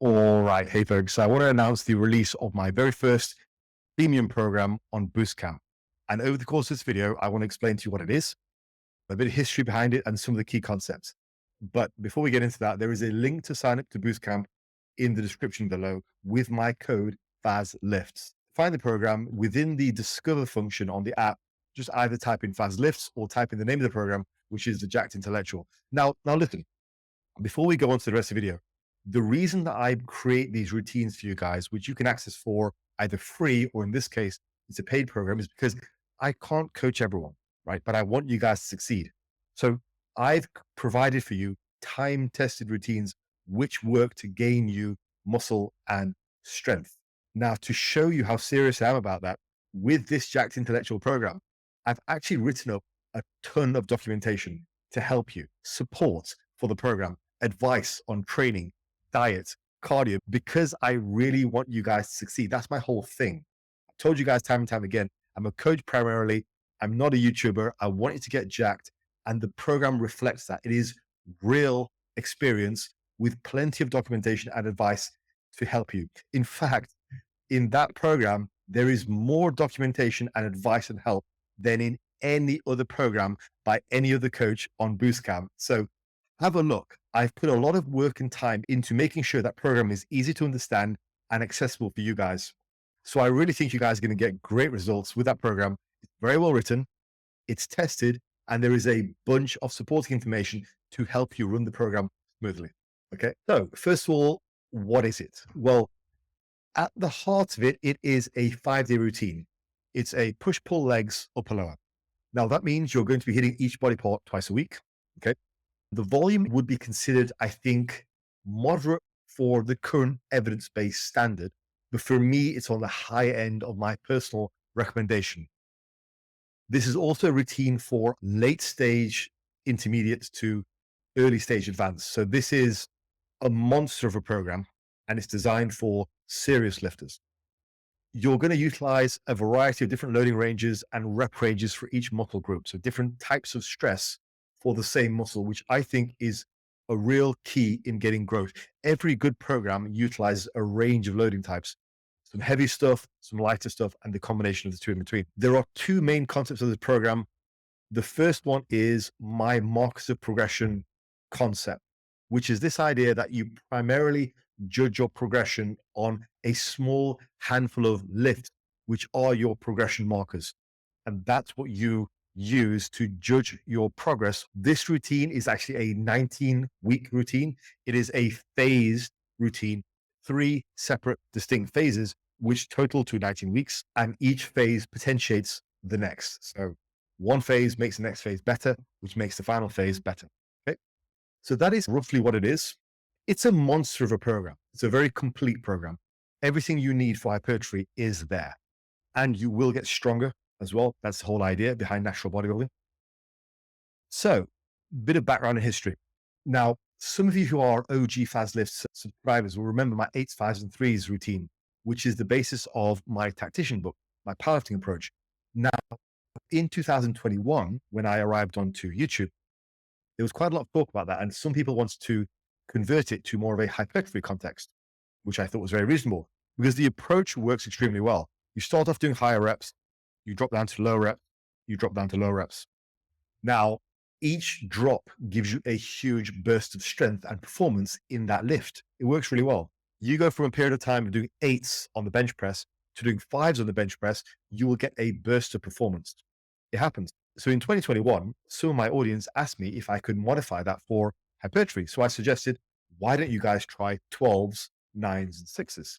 All right, hey folks, I want to announce the release of my very first premium program on Boostcamp. And over the course of this video, I want to explain to you what it is, a bit of history behind it, and some of the key concepts. But before we get into that, there is a link to sign up to Boostcamp in the description below with my code Fazlifts. Find the program within the Discover function on the app. Just either type in Fazlifts or type in the name of the program, which is the Jacked Intellectual. Now listen, before we go on to the rest of the video, the reason that I create these routines for you guys, which you can access for either free or in this case, it's a paid program, is because I can't coach everyone, right? But I want you guys to succeed. So I've provided for you time-tested routines which work to gain you muscle and strength. Now, to show you how serious I am about that, with this Jacked Intellectual program, I've actually written up a ton of documentation to help you, support for the program, advice on training, diet, cardio, because I really want you guys to succeed. That's my whole thing. I told you guys time and time again, I'm a coach primarily. I'm not a YouTuber. I want you to get jacked. And the program reflects that. It is real experience with plenty of documentation and advice to help you. In fact, in that program, there is more documentation and advice and help than in any other program by any other coach on Boostcamp. So have a look. I've put a lot of work and time into making sure that program is easy to understand and accessible for you guys. So I really think you guys are going to get great results with that program. It's very well written, it's tested, and there is a bunch of supporting information to help you run the program smoothly. Okay. So first of all, what is it? Well, at the heart of it, it is a 5-day routine. It's a push-pull legs upper lower. Now that means you're going to be hitting each body part twice a week. Okay. The volume would be considered, I think, moderate for the current evidence-based standard. But for me, it's on the high end of my personal recommendation. This is also a routine for late stage intermediate to early stage advanced. So this is a monster of a program, and it's designed for serious lifters. You're going to utilize a variety of different loading ranges and rep ranges for each muscle group. So different types of stress for the same muscle, which I think is a real key in getting growth. Every good program utilizes a range of loading types, some heavy stuff, some lighter stuff, and the combination of the two in between. There are two main concepts of this program. The first one is my markers of progression concept, which is this idea that you primarily judge your progression on a small handful of lifts, which are your progression markers. And that's what you use to judge your progress. This routine is actually a 19-week routine. It is a phased routine, 3 separate distinct phases, which total to 19 weeks. And each phase potentiates the next. So one phase makes the next phase better, which makes the final phase better. Okay. So that is roughly what it is. It's a monster of a program. It's a very complete program. Everything you need for hypertrophy is there, and you will get stronger as well. That's the whole idea behind natural bodybuilding. So, bit of background and history. Now, some of you who are OG Fazlifts subscribers will remember my 8s, 5s, and 3s routine, which is the basis of my tactician book, my powerlifting approach. Now, in 2021, when I arrived onto YouTube, there was quite a lot of talk about that, and some people wanted to convert it to more of a hypertrophy context, which I thought was very reasonable because the approach works extremely well. You start off doing higher reps, you drop down to low reps, you drop down to low reps. Now, each drop gives you a huge burst of strength and performance in that lift. It works really well. You go from a period of time of doing 8s on the bench press to doing 5s on the bench press, you will get a burst of performance. It happens. So in 2021, some of my audience asked me if I could modify that for hypertrophy. So I suggested, why don't you guys try 12s, 9s, and 6s?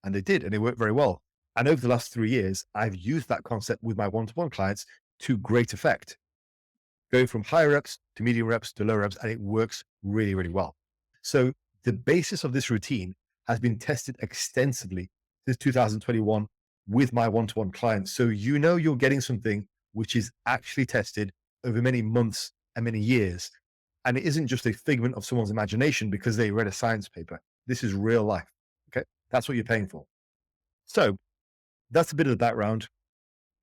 And they did, and it worked very well. And over the last 3 years, I've used that concept with my one-to-one clients to great effect, going from high reps to medium reps to low reps, and it works really, really well. So the basis of this routine has been tested extensively since 2021 with my one-to-one clients. So you know you're getting something which is actually tested over many months and many years. And it isn't just a figment of someone's imagination because they read a science paper. This is real life. Okay. That's what you're paying for. So that's a bit of the background.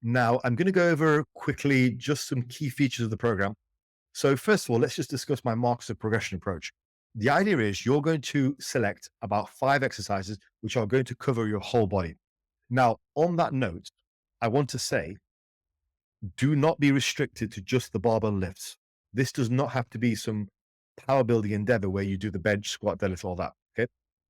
Now I'm going to go over quickly just some key features of the program. So first of all, let's just discuss my markers of progression approach. The idea is you're going to select about 5 exercises which are going to cover your whole body. Now, on that note, I want to say, do not be restricted to just the barbell lifts. This does not have to be some power building endeavor where you do the bench, squat, deadlift, all that. Okay.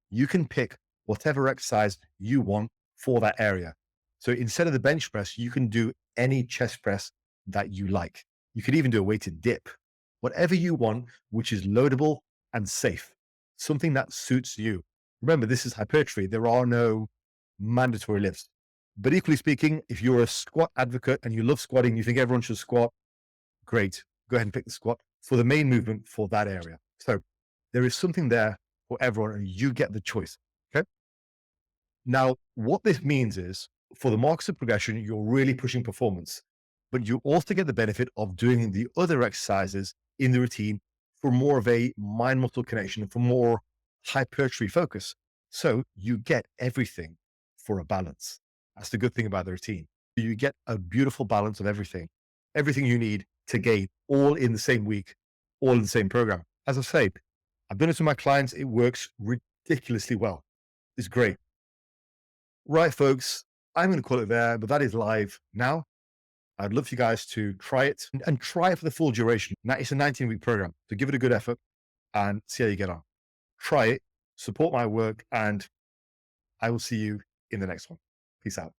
You can pick whatever exercise you want for that area. So instead of the bench press, you can do any chest press that you like. You could even do a weighted dip, whatever you want, which is loadable and safe, something that suits you. Remember, this is hypertrophy. There are no mandatory lifts. But equally speaking, if you're a squat advocate and you love squatting, you think everyone should squat, great. Go ahead and pick the squat for the main movement for that area. So there is something there for everyone and you get the choice. Okay. Now, what this means is for the marks of progression, you're really pushing performance, but you also get the benefit of doing the other exercises in the routine for more of a mind muscle connection and for more hypertrophy focus. So you get everything for a balance. That's the good thing about the routine. You get a beautiful balance of everything you need to gain all in the same week, all in the same program. As I say, I've done it with my clients. It works ridiculously well. It's great. Right, folks, I'm going to call it there, but that is live now. I'd love for you guys to try it and try it for the full duration. Now, it's a 19-week program, so give it a good effort and see how you get on. Try it, support my work, and I will see you in the next one. Peace out.